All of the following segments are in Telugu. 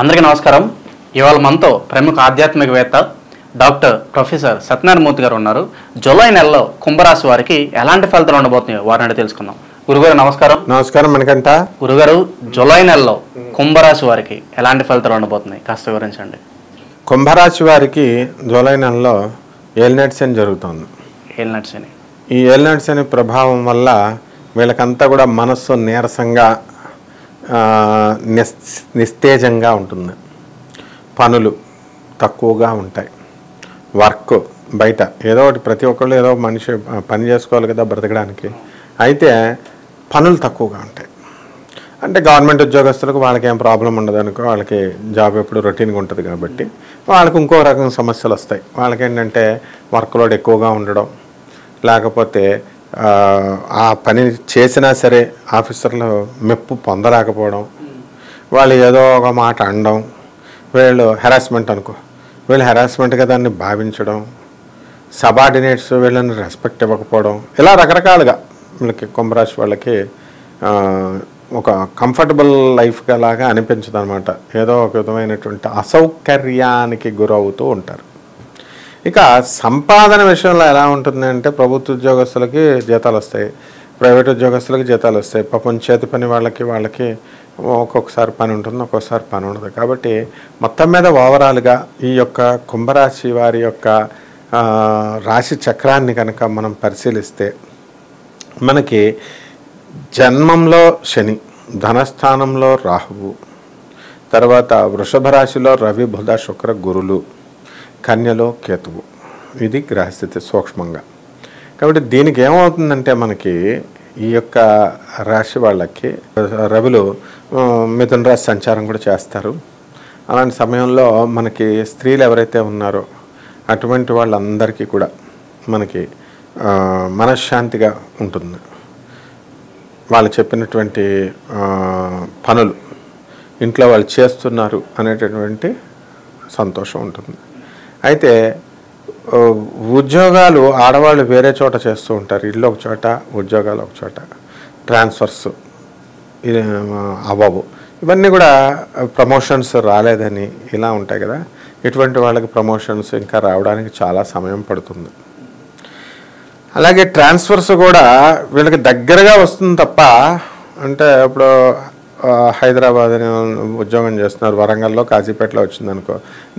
అందరికీ నమస్కారం. ఇవాళ మనతో ప్రముఖ ఆధ్యాత్మికవేత్త డాక్టర్ ప్రొఫెసర్ సత్యనారాయణ మూర్తి గారు ఉన్నారు. జూలై నెలలో కుంభరాశి వారికి ఎలాంటి ఫలితాలు ఉండబోతున్నాయో వారిని తెలుసుకుందాం. గురుగారు నమస్కారం. నమస్కారం మనకంట. గురుగారు, జూలై నెలలో కుంభరాశి వారికి ఎలాంటి ఫలితాలు ఉండబోతున్నాయి కాస్త వివరించండి. కుంభరాశి వారికి జూలై నెలలో ఏలినాటి శని జరుగుతుంది. ఏలినాటి శని, ఈ ఏలినాటి శని ప్రభావం వల్ల వీళ్ళకంతా కూడా మనస్సు నీరసంగా నిస్తేజంగా ఉంటుంది. పనులు తక్కువగా ఉంటాయి. వర్క్ బయట ఏదో ఒకటి ప్రతి ఒక్కళ్ళు ఏదో మనిషి పని చేసుకోవాలి కదా బ్రతకడానికి. అయితే పనులు తక్కువగా ఉంటాయి. అంటే గవర్నమెంట్ ఉద్యోగస్తులకు వాళ్ళకి ఏం ప్రాబ్లం ఉండదు అనుకో, వాళ్ళకి జాబ్ ఎప్పుడు రొటీన్గా ఉంటుంది కాబట్టి వాళ్ళకి ఇంకో రకం సమస్యలు వస్తాయి. వాళ్ళకి ఏంటంటే వర్క్ లోడ్ ఎక్కువగా ఉండడం, లేకపోతే ఆ పని చేసినా సరే ఆఫీసర్లు మెప్పు పొందలేకపోవడం, వాళ్ళు ఏదో ఒక మాట అనడం, వీళ్ళు హెరాస్మెంట్ అనుకో, వీళ్ళు హెరాస్మెంట్గా దాన్ని భావించడం, సబార్డినేట్స్ వీళ్ళని రెస్పెక్ట్ ఇవ్వకపోవడం, ఇలా రకరకాలుగా వీళ్ళకి కుంభరాశి వాళ్ళకి ఒక కంఫర్టబుల్ లైఫ్గా లాగా అనిపించదు అనమాట. ఏదో ఒక విధమైనటువంటి అసౌకర్యానికి గురవుతూ ఉంటారు. ఇక సంపాదన విషయంలో ఎలా ఉంటుంది అంటే, ప్రభుత్వ ఉద్యోగస్తులకి జీతాలు వస్తాయి, ప్రైవేట్ ఉద్యోగస్తులకి జీతాలు వస్తాయి. పాపం చేతి పని వాళ్ళకి ఒక్కొక్కసారి పని ఉంటుంది, ఒక్కొక్కసారి పని ఉండదు. కాబట్టి మొత్తం మీద ఓవరాల్గా ఈ యొక్క కుంభరాశి వారి యొక్క రాశి చక్రాన్ని కనుక మనం పరిశీలిస్తే మనకి జన్మంలో శని, ధనస్థానంలో రాహువు, తర్వాత వృషభ రాశిలో రవి బుధ శుక్ర గురులు, కన్యలో కేతువు. ఇది గ్రహస్థితి సూక్ష్మంగా. కాబట్టి దీనికి ఏమవుతుందంటే మనకి ఈ యొక్క రాశి వాళ్ళకి రవిలో మిథున రాశి సంచారం కూడా చేస్తారు. అలాంటి సమయంలో మనకి స్త్రీలు ఎవరైతే ఉన్నారో అటువంటి వాళ్ళందరికీ కూడా మనకి మనశ్శాంతిగా ఉంటుంది. వాళ్ళు చెప్పినటువంటి పనులు ఇంట్లో వాళ్ళు చేస్తున్నారు అనేటటువంటి సంతోషం ఉంటుంది. అయితే ఉద్యోగాలు ఆడవాళ్ళు వేరే చోట చేస్తూ ఉంటారు. ఇల్లు ఒక చోట, ఉద్యోగాలు ఒక చోట, ట్రాన్స్ఫర్స్ అవ్వవు. ఇవన్నీ కూడా ప్రమోషన్స్ రాలేదని ఇలా ఉంటాయి కదా. ఇటువంటి వాళ్ళకి ప్రమోషన్స్ ఇంకా రావడానికి చాలా సమయం పడుతుంది. అలాగే ట్రాన్స్ఫర్స్ కూడా వీళ్ళకి దగ్గరగా వస్తుంది తప్ప, అంటే ఇప్పుడు హైదరాబాద్ అని ఉద్యోగం చేస్తున్నారు, వరంగల్లో కాజీపేటలో వచ్చిందనుకో,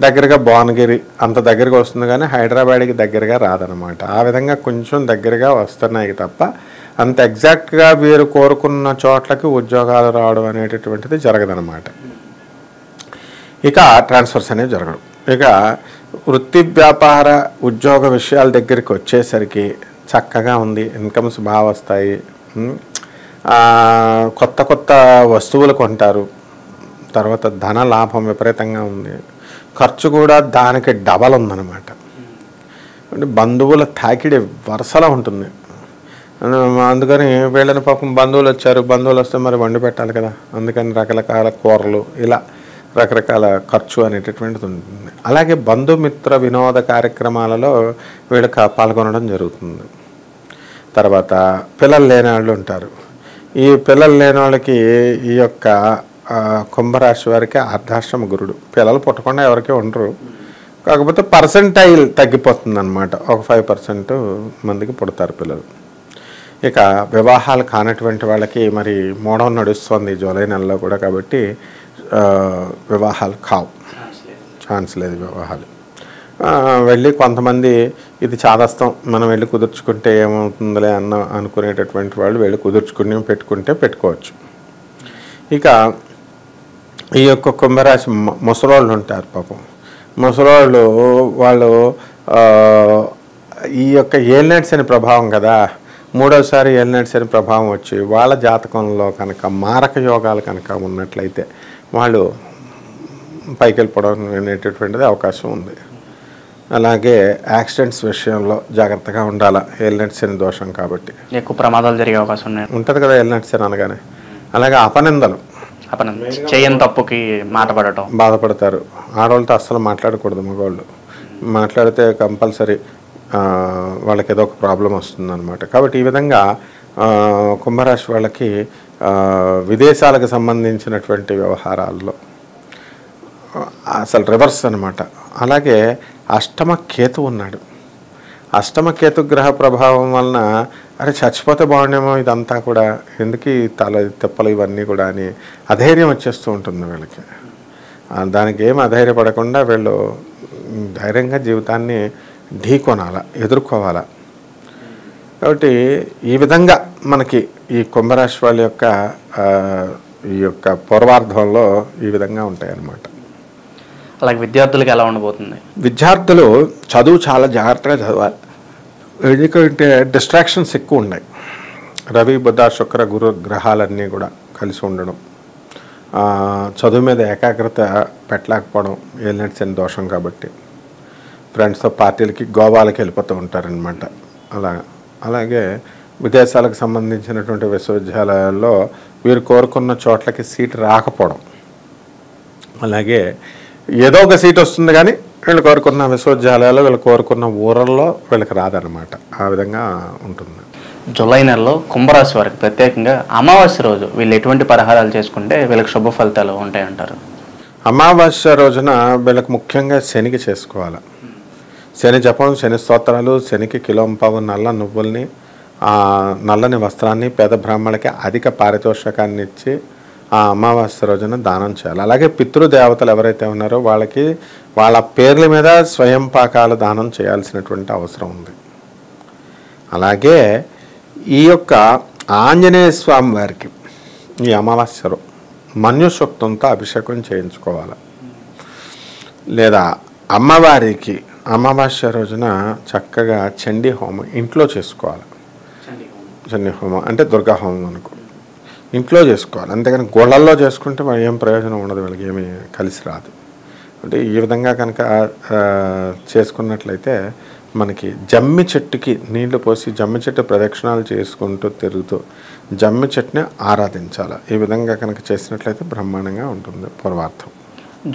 దగ్గరగా భువనగిరి అంత దగ్గరగా వస్తుంది, కానీ హైదరాబాద్కి దగ్గరగా రాదనమాట. ఆ విధంగా కొంచెం దగ్గరగా వస్తున్నాయి తప్ప అంత ఎగ్జాక్ట్గా వీరు కోరుకున్న చోట్లకి ఉద్యోగాలు రావడం అనేటటువంటిది జరగదనమాట. ఇక ట్రాన్స్ఫర్స్ అనేవి జరగడం. ఇక వృత్తి వ్యాపార ఉద్యోగ విషయాల దగ్గరికి వచ్చేసరికి చక్కగా ఉంది, ఇన్కమ్స్ బాగా వస్తాయి, కొత్త కొత్త వస్తువులు కొంటారు, తర్వాత ధన లాభం విపరీతంగా ఉంది, ఖర్చు కూడా దానికి డబల్ ఉందన్నమాట. అంటే బంధువుల తాకిడి వరుసలో ఉంటుంది. అందుకని వీళ్ళని పాపం బంధువులు వచ్చారు, బంధువులు వస్తే మరి వండి పెట్టాలి కదా, అందుకని రకరకాల కూరలు ఇలా రకరకాల ఖర్చు అనేటటువంటిది ఉంటుంది. అలాగే బంధుమిత్ర వినోద కార్యక్రమాలలో వీళ్ళు పాల్గొనడం జరుగుతుంది. తర్వాత పిల్లలు లేని వాళ్ళు ఉంటారు. ఈ పిల్లలు లేని వాళ్ళకి ఈ యొక్క కుంభరాశి వారికి అర్ధాశ్రమ గురుడు, పిల్లలు పుట్టకుండా ఎవరికి ఉండరు, కాకపోతే పర్సెంటైల్ తగ్గిపోతుంది అనమాట. ఒక 5% మందికి పుడతారు పిల్లలు. ఇక వివాహాలు కానటువంటి వాళ్ళకి మరి మూడవ నడుస్తుంది జూలై నెలలో కూడా, కాబట్టి వివాహాలు కావు, ఛాన్స్ లేదు వివాహాలు. వెళ్ళి కొంతమంది ఇది చాదస్తం, మనం వెళ్ళి కుదుర్చుకుంటే ఏమవుతుందిలే అనుకునేటటువంటి వాళ్ళు వెళ్ళి కుదుర్చుకుని పెట్టుకోవచ్చు. ఇక ఈ యొక్క కుంభరాశి ముసలోళ్ళు ఉంటారు పాపం. ముసలోళ్ళు వాళ్ళు ఈ యొక్క ఏలినాటి శని ప్రభావం కదా, మూడోసారి ఏలినాటి శని ప్రభావం వచ్చి వాళ్ళ జాతకంలో కనుక మారక యోగాలు కనుక ఉన్నట్లయితే వాళ్ళు పైకి వెళ్ళిపోవడం అనేటటువంటిది అవకాశం ఉంది. అలాగే యాక్సిడెంట్స్ విషయంలో జాగ్రత్తగా ఉండాలి, ఏలినాటి శని దోషం కాబట్టి ఎక్కువ ప్రమాదాలు జరిగే అవకాశం ఉంటుంది కదా ఏలినాటి శని అనగానే. అలాగే అపనిందలు, చేయని తప్పుకి మాట పడటం, బాధపడతారు. ఆడవాళ్ళతో అస్సలు మాట్లాడకూడదు, మగవాళ్ళు మాట్లాడితే కంపల్సరీ వాళ్ళకి ఏదో ఒక ప్రాబ్లం వస్తుందన్నమాట. కాబట్టి ఈ విధంగా కుంభరాశి వాళ్ళకి విదేశాలకు సంబంధించినటువంటి వ్యవహారాల్లో అసలు రివర్స్ అనమాట. అలాగే అష్టమ కేతు ఉన్నాడు. అష్టమ కేతు గ్రహ ప్రభావం వలన అరే చచ్చిపోతే బాగుండేమో, ఇదంతా కూడా ఎందుకు ఈ తల తెప్పలు ఇవన్నీ కూడా అని అధైర్యం వచ్చేస్తూ ఉంటుంది వీళ్ళకి. దానికి ఏం అధైర్యపడకుండా వీళ్ళు ధైర్యంగా జీవితాన్ని ఢీకొనాల, ఎదుర్కోవాలా. కాబట్టి ఈ విధంగా మనకి ఈ కుంభరాశి వాళ్ళ యొక్క ఈ యొక్క పూర్వార్ధంలో ఈ విధంగా ఉంటాయన్నమాట. అలాగే విద్యార్థులకు ఎలా ఉండబోతుంది? విద్యార్థులు చదువు చాలా జాగ్రత్తగా చదవాలి. ఎందుకంటే డిస్ట్రాక్షన్స్ ఎక్కువ ఉన్నాయి. రవి బుధ శుక్ర గురు గ్రహాలన్నీ కూడా కలిసి ఉండడం, చదువు మీద ఏకాగ్రత పెట్టలేకపోవడం ఏలినట్స్ అని దోషం. కాబట్టి ఫ్రెండ్స్తో పార్టీలకి గోవాలకి వెళ్ళిపోతూ ఉంటారనమాట. అలాగే విదేశాలకు సంబంధించినటువంటి విశ్వవిద్యాలయాల్లో వీరు కోరుకున్న చోట్లకి సీట్ రాకపోవడం, అలాగే ఏదో ఒక సీట్ వస్తుంది కానీ వీళ్ళు కోరుకున్న విశ్వవిద్యాలయాల్లో వీళ్ళు కోరుకున్న ఊరల్లో వీళ్ళకి రాదనమాట. ఆ విధంగా ఉంటుంది. జూలై నెలలో కుంభరాశి వారికి ప్రత్యేకంగా అమావాస్య రోజు వీళ్ళు ఎటువంటి పరిహారాలు చేసుకుంటే వీళ్ళకి శుభ ఫలితాలు ఉంటాయంటారు? అమావాస్య రోజున వీళ్ళకి ముఖ్యంగా శనికి చేసుకోవాలి. శని జపం, శని స్తోత్రాలు, శనికి కిలోంపావు నల్ల నువ్వుల్ని, నల్లని వస్త్రాన్ని పేద బ్రాహ్మణులకి అధిక పారితోషికాన్ని ఇచ్చి ఆ అమావాస్య రోజున దానం చేయాలి. అలాగే పితృదేవతలు ఎవరైతే ఉన్నారో వాళ్ళకి వాళ్ళ పేర్ల మీద స్వయం పాకాల దానం చేయాల్సినటువంటి అవసరం ఉంది. అలాగే ఈ యొక్క ఆంజనేయ స్వామి వారికి ఈ అమావాస్యలో మన్యుసూక్తంతో అభిషేకం చేయించుకోవాలి. లేదా అమ్మవారికి అమావాస్య రోజున చక్కగా చండీ హోమం ఇంట్లో చేసుకోవాలి. చండీ హోమం అంటే దుర్గా హోమం అనుకో, ఇంట్లో చేసుకోవాలి. అంతేగాని గుళ్ళల్లో చేసుకుంటే మరి ఏం ప్రయోజనం ఉండదు, వీళ్ళకి ఏమీ కలిసి రాదు. అంటే ఈ విధంగా కనుక చేసుకున్నట్లయితే మనకి జమ్మి చెట్టుకి నీళ్లు పోసి జమ్మి చెట్టు ప్రదక్షిణాలు చేసుకుంటూ తిరుగుతూ జమ్మి చెట్టుని ఆరాధించాలి. ఈ విధంగా కనుక చేసినట్లయితే బ్రహ్మాండంగా ఉంటుంది పూర్వార్థం.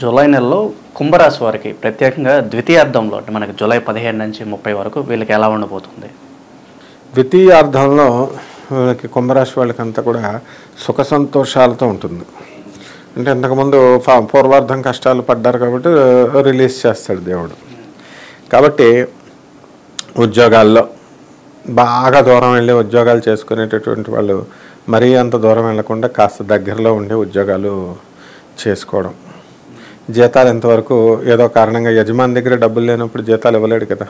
జూలై నెలలో కుంభరాశి వారికి ప్రత్యేకంగా ద్వితీయార్థంలో అంటే మనకి జూలై 15 నుంచి 30 వరకు వీళ్ళకి ఎలా ఉండబోతుంది? ద్వితీయార్థంలో వీళ్ళకి కుంభరాశి వాళ్ళకంతా కూడా సుఖ సంతోషాలతో ఉంటుంది. అంటే ఇంతకుముందు పూర్వార్థం కష్టాలు పడ్డారు కాబట్టి రిలీజ్ చేస్తాడు దేవుడు. కాబట్టి ఉద్యోగాల్లో బాగా దూరం వెళ్ళి ఉద్యోగాలు చేసుకునేటటువంటి వాళ్ళు మరీ అంత దూరం వెళ్ళకుండా కాస్త దగ్గరలో ఉండే ఉద్యోగాలు చేసుకోవడం. జీతాలు ఎంతవరకు ఏదో కారణంగా యజమాని దగ్గర డబ్బులు లేనప్పుడు జీతాలు ఇవ్వలేడు కదా.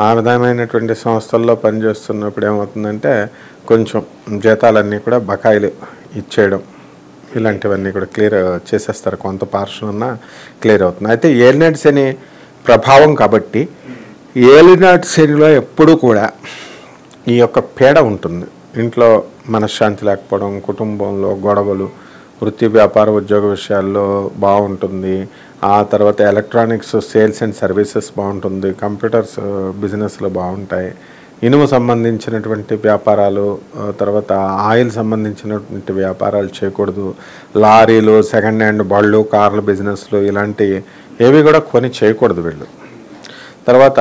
ఆ విధమైనటువంటి సంస్థల్లో పనిచేస్తున్నప్పుడు ఏమవుతుందంటే కొంచెం జీతాలన్నీ కూడా బకాయిలు ఇచ్చేయడం, ఇలాంటివన్నీ కూడా క్లియర్ చేసేస్తారు. కొంత పార్షన్ ఉన్నా క్లియర్ అవుతుంది. అయితే ఏలినాటి శని ప్రభావం కాబట్టి ఏలినాటి శనిలో ఎప్పుడూ కూడా ఈ యొక్క పీడ ఉంటుంది. ఇంట్లో మనశ్శాంతి లేకపోవడం, కుటుంబంలో గొడవలు, వృత్తి వ్యాపార ఉద్యోగ విషయాల్లో బాగుంటుంది. ఆ తర్వాత ఎలక్ట్రానిక్స్ సేల్స్ అండ్ సర్వీసెస్ బాగుంటుంది. కంప్యూటర్స్ బిజినెస్లు బాగుంటాయి. ఇనుము సంబంధించినటువంటి వ్యాపారాలు, తర్వాత ఆయిల్ సంబంధించినటువంటి వ్యాపారాలు చేయకూడదు. లారీలు, సెకండ్ హ్యాండ్ బళ్ళు, కార్లు బిజినెస్లు ఇలాంటివి ఏవి కూడా కొని చేయకూడదు వీళ్ళు. తర్వాత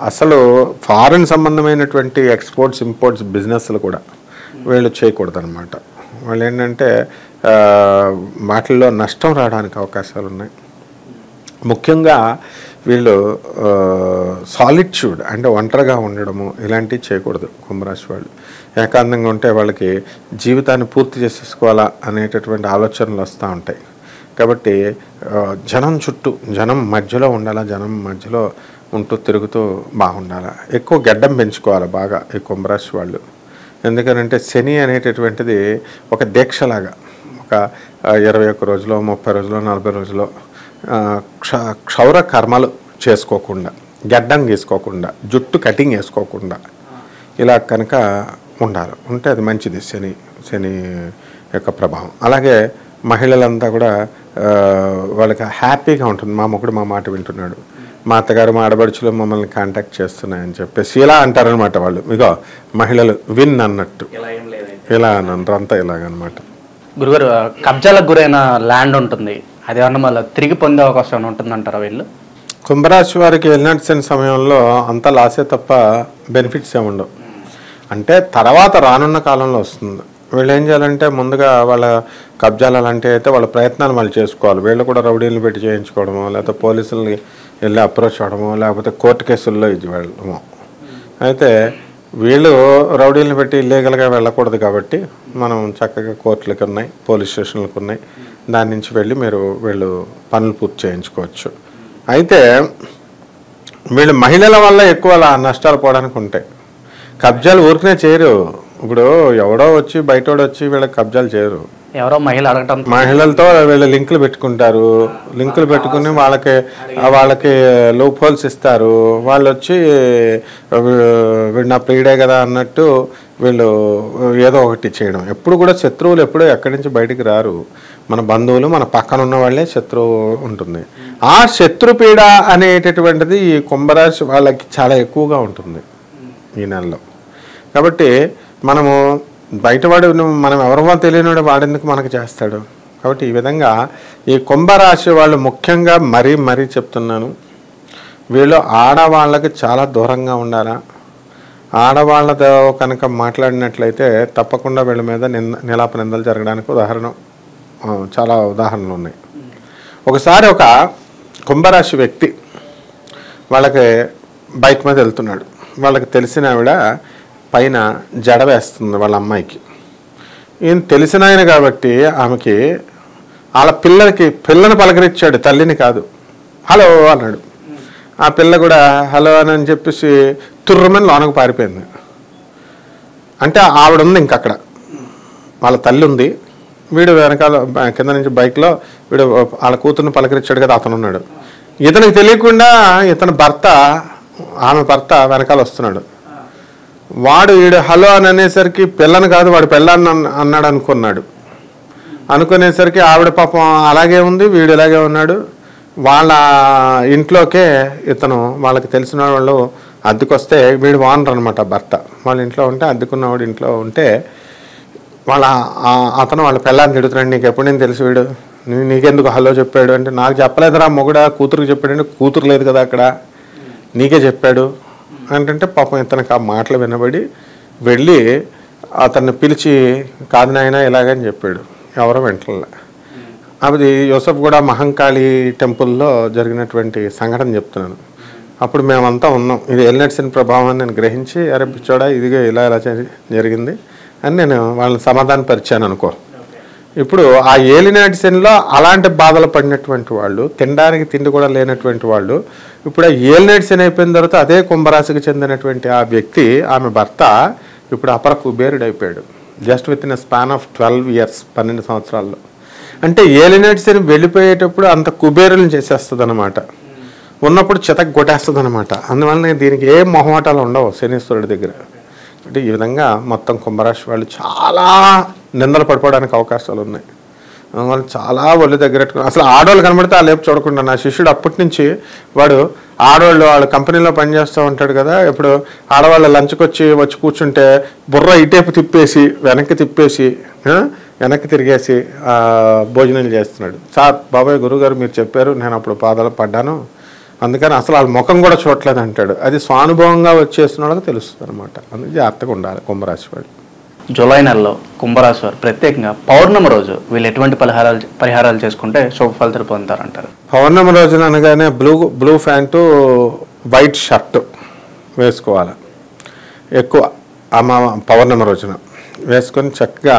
అసలు ఫారిన్ సంబంధమైనటువంటి ఎక్స్పోర్ట్స్ ఇంపోర్ట్స్ బిజినెస్లు కూడా వీళ్ళు చేయకూడదు అనమాట. వాళ్ళు ఏంటంటే వాటిల్లో నష్టం రావడానికి అవకాశాలు ఉన్నాయి. ముఖ్యంగా వీళ్ళు సాలిట్యూడ్ అంటే ఒంటరిగా ఉండడము ఇలాంటివి చేయకూడదు కుంభరాశి వాళ్ళు. ఏకాంతంగా ఉంటే వాళ్ళకి జీవితాన్ని పూర్తి చేసేసుకోవాలా అనేటటువంటి ఆలోచనలు వస్తూ ఉంటాయి. కాబట్టి జనం చుట్టూ, జనం మధ్యలో ఉండాలా, జనం మధ్యలో ఉంటూ తిరుగుతూ బాగుండాలి. ఎక్కువ గడ్డం పెంచుకోవాలి బాగా ఈ కుంభరాశి వాళ్ళు. ఎందుకనంటే శని అనేటటువంటిది ఒక దీక్షలాగా, ఒక 21 రోజులో, 30 రోజులో, 40 రోజులో క్షౌర కర్మలు చేసుకోకుండా, గడ్డం గీసుకోకుండా, జుట్టు కటింగ్ వేసుకోకుండా ఇలా కనుక ఉండాలి. ఉంటే అది మంచిది శని యొక్క ప్రభావం. అలాగే మహిళలంతా కూడా వాళ్ళకి హ్యాపీగా ఉంటుంది. మా మొగుడు మా మాట వింటున్నాడు, మా అత్తగారు మా ఆడబడుచులు మమ్మల్ని కాంటాక్ట్ చేస్తున్నాయని చెప్పేసి ఇలా అంటారనమాట వాళ్ళు. ఇగో మహిళలు విన్ అన్నట్టు ఇలా అన్నారు అంతా ఇలాగనమాట. గురుగారు, కబ్జాలకు గురైన ల్యాండ్ ఉంటుంది, అది ఏమన్నా మళ్ళీ తిరిగి పొందే అవకాశం ఉంటుందంటారా వీళ్ళు? కుంభరాశి వారికి వెళ్ళినట్టు సమయంలో అంత లాసే తప్ప బెనిఫిట్స్ ఏమి ఉండవు. అంటే తర్వాత రానున్న కాలంలో వస్తుంది. వీళ్ళు ఏం చేయాలంటే ముందుగా వాళ్ళ కబ్జాలు అలాంటివి అయితే వాళ్ళ ప్రయత్నాలు మళ్ళీ చేసుకోవాలి. వీళ్ళు కూడా రౌడీలు పెట్టి చేయించుకోవడమో, లేకపోతే పోలీసుల్ని వెళ్ళి అప్రోచ్ అవ్వడమో, లేకపోతే కోర్టు కేసుల్లో ఇది వెళ్ళడమో. అయితే వీళ్ళు రౌడీలను పెట్టి ఇల్లీగల్గా వెళ్ళకూడదు కాబట్టి మనం చక్కగా కోర్టులకు ఉన్నాయి, పోలీస్ స్టేషన్లకు ఉన్నాయి, దాని నుంచి వెళ్ళి వీళ్ళు పనులు పూర్తి చేయించుకోవచ్చు. అయితే వీళ్ళు మహిళల వల్ల ఎక్కువ నష్టాలు పోవడానికి ఉంటాయి. కబ్జాలు ఊరికనే చేయరు. ఇప్పుడు ఎవడో వచ్చి బయటోడు వచ్చి వీళ్ళకి కబ్జాలు చేయరు. ఎవరో మహిళ అడగటం, మహిళలతో వీళ్ళు లింకులు పెట్టుకుంటారు. లింకులు పెట్టుకుని వాళ్ళకి లూప్ హోల్స్ ఇస్తారు. వాళ్ళు వచ్చి వీడు నా ప్రియుడే కదా అన్నట్టు వీళ్ళు ఏదో ఒకటి చేయడం. ఎప్పుడు కూడా శత్రువులు ఎప్పుడూ ఎక్కడి నుంచి బయటికి రారు. మన బంధువులు, మన పక్కన ఉన్న వాళ్ళే శత్రువు ఉంటుంది. ఆ శత్రుపీడ అనేటటువంటిది ఈ కుంభరాశి వాళ్ళకి చాలా ఎక్కువగా ఉంటుంది ఈ నెలలో. కాబట్టి మనము బయటవాడు మనం ఎవరో తెలియనివాడు వాడెందుకు మనకు చేస్తాడు. కాబట్టి ఈ విధంగా ఈ కుంభరాశి వాళ్ళు ముఖ్యంగా మరీ చెప్తున్నాను, వీళ్ళు ఆడవాళ్ళకి చాలా దూరంగా ఉండాలా. ఆడవాళ్ళతో కనుక మాట్లాడినట్లయితే తప్పకుండా వీళ్ళ మీద నిలాప నిందలు జరగడానికి చాలా ఉదాహరణలు ఉన్నాయి. ఒకసారి ఒక కుంభరాశి వ్యక్తి వాళ్ళకి బైక్ మీద వెళ్తున్నాడు. వాళ్ళకి తెలిసిన ఆవిడ పైన జడ వేస్తుంది వాళ్ళ అమ్మాయికి. ఈయన తెలిసిన ఆయన కాబట్టి ఆమెకి వాళ్ళ పిల్లని పలకరించాడు, తల్లిని కాదు. హలో అన్నాడు. ఆ పిల్ల కూడా హలో అని చెప్పేసి తుర్రమని లోనకు పారిపోయింది. అంటే ఆవిడ ఉంది ఇంకక్కడ, వాళ్ళ తల్లి ఉంది. వీడు వెనకాల కింద నుంచి బైక్లో వీడు వాళ్ళ కూతుర్ని పలకరించాడు కదా, అతను ఉన్నాడు. ఇతనికి తెలియకుండా ఆమె భర్త వెనకాల వస్తున్నాడు. వీడు హలో అని అనేసరికి పిల్లని కాదు వాడు పెళ్ళాన్ని అన్నాడు అనుకునేసరికి ఆవిడ పాపం అలాగే ఉంది, వీడు ఇలాగే ఉన్నాడు. వాళ్ళ ఇంట్లోకే వాళ్ళకి తెలిసిన వాళ్ళు అద్దెకొస్తే వీడు వానరు అనమాట భర్త. వాళ్ళ ఇంట్లో ఉంటే అద్దెకున్నవాడు ఇంట్లో ఉంటే వాళ్ళ పెళ్ళాన్ని తిడుతున్నాడు, నీకు ఎప్పుడు నేను తెలుసు వీడు, నీకెందుకు హలో చెప్పాడు అంటే, నాకు చెప్పలేదురా మొగుడా, కూతురుకి చెప్పాడంటే, కూతురు లేదు కదా అక్కడ, నీకే చెప్పాడు అంటే పాపం ఇతనికి ఆ మాటలు వినబడి వెళ్ళి అతన్ని పిలిచి కాదు నాయన ఇలాగని చెప్పాడు. ఎవరో వెంటనే అది యూసఫ్ కూడా మహంకాళి టెంపుల్లో జరిగినటువంటి సంఘటన చెప్తున్నాను. అప్పుడు మేమంతా ఉన్నాం. ఇది ఎల్నెట్సిన్ ప్రభావాన్ని నేను గ్రహించి అరే పిచ్చోడా ఇదిగా ఇలా జరిగింది అని నేను వాళ్ళని సమాధానపరిచాను అనుకో. ఇప్పుడు ఆ ఏలినాటిసన్లో అలాంటి బాధలు పడినటువంటి వాళ్ళు, తినడానికి తిండి కూడా లేనటువంటి వాళ్ళు, ఇప్పుడు ఆ ఏలినాటిసన్ అయిపోయిన తర్వాత అదే కుంభరాశికి చెందినటువంటి ఆ వ్యక్తి, ఆమె భర్త ఇప్పుడు అపర కుబేరుడు అయిపోయాడు. Just with in span of 12 years, 12 సంవత్సరాల్లో. అంటే ఏలినాటిసన్ వెళ్ళిపోయేటప్పుడు అంత కుబేరులను చేసేస్తుంది అనమాట, ఉన్నప్పుడు చితక్ కొట్టేస్తుంది అనమాట. అందువల్ల దీనికి ఏ మొహమాటాలు ఉండవు శనీశ్వరుడి దగ్గర. అంటే ఈ విధంగా మొత్తం కుంభరాశి వాళ్ళు చాలా నిందలు పడిపోవడానికి అవకాశాలు ఉన్నాయి. వాళ్ళు చాలా ఒళ్ళు దగ్గర అసలు ఆడవాళ్ళు కనబడితే ఆ లేపు చూడకుండా. నా శిష్యుడు అప్పటి నుంచి వాడు వాళ్ళ కంపెనీలో పనిచేస్తూ ఉంటాడు కదా, ఇప్పుడు ఆడవాళ్ళు లంచ్కి వచ్చి కూర్చుంటే బుర్ర ఇటేపు తిప్పేసి వెనక్కి తిరిగేసి భోజనాలు చేస్తున్నాడు. సార్ బాబాయ్ గురుగారు మీరు చెప్పారు, నేను అప్పుడు పాదాలు పడ్డాను, అందుకని అసలు వాళ్ళ ముఖం కూడా చూడలేదు అంటాడు. అది స్వానుభవంగా వచ్చేసిన వాళ్ళకి తెలుస్తుంది అనమాట. అందుకే జాగ్రత్తగా ఉండాలి కుంభరాశి వాడు. జూలై నెలలో కుంభరాశి వారు ప్రత్యేకంగా పౌర్ణమి రోజు వీళ్ళు ఎటువంటి పరిహారాలు చేసుకుంటే శుభ ఫలితాలు పొందుతారంటారు? పౌర్ణమి రోజున అనగానే బ్లూ ప్యాంటు వైట్ షర్ట్ వేసుకోవాలి ఎక్కువ. పౌర్ణమి రోజున వేసుకొని చక్కగా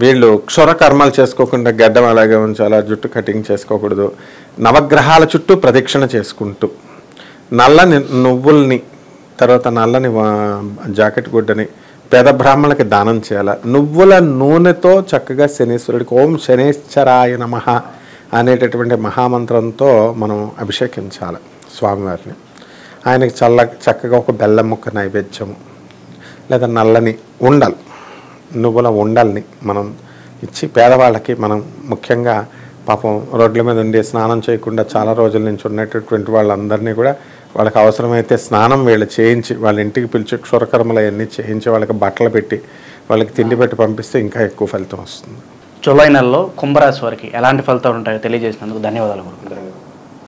వీళ్ళు క్షురకర్మలు చేసుకోకుండా గడ్డం అలాగే ఉంచాలి, జుట్టు కటింగ్ చేసుకోకూడదు. నవగ్రహాల చుట్టూ ప్రదక్షిణ చేసుకుంటూ నల్లని నువ్వుల్ని, తర్వాత నల్లని జాకెట్ గుడ్డని పేద బ్రాహ్మణులకి దానం చేయాలి. నువ్వుల నూనెతో చక్కగా శనీశ్వరుడికి ఓం శనేశ్వరాయ నమః అనేటటువంటి మహామంత్రంతో మనం అభిషేకించాలి స్వామివారిని. ఆయనకి చక్కగా ఒక బెల్లం ముక్క నైవేద్యము లేదా నల్లని ఉండలు, నువ్వుల ఉండల్ని మనం ఇచ్చి పేదవాళ్ళకి మనం ముఖ్యంగా పాపం రోడ్ల మీద ఉండి స్నానం చేయకుండా చాలా రోజుల నుంచి ఉన్నటువంటి వాళ్ళందరినీ కూడా వాళ్ళకి అవసరమైతే స్నానం వీళ్ళు చేయించి వాళ్ళ ఇంటికి పిలిచి క్షురకర్మలు అవన్నీ చేయించి వాళ్ళకి బట్టలు పెట్టి వాళ్ళకి తిండి పెట్టి పంపిస్తే ఇంకా ఎక్కువ ఫలితం వస్తుంది. జూలై నెలలో కుంభరాశి వారికి ఎలాంటి ఫలితాలు ఉంటాయో తెలియజేసినందుకు ధన్యవాదాలు.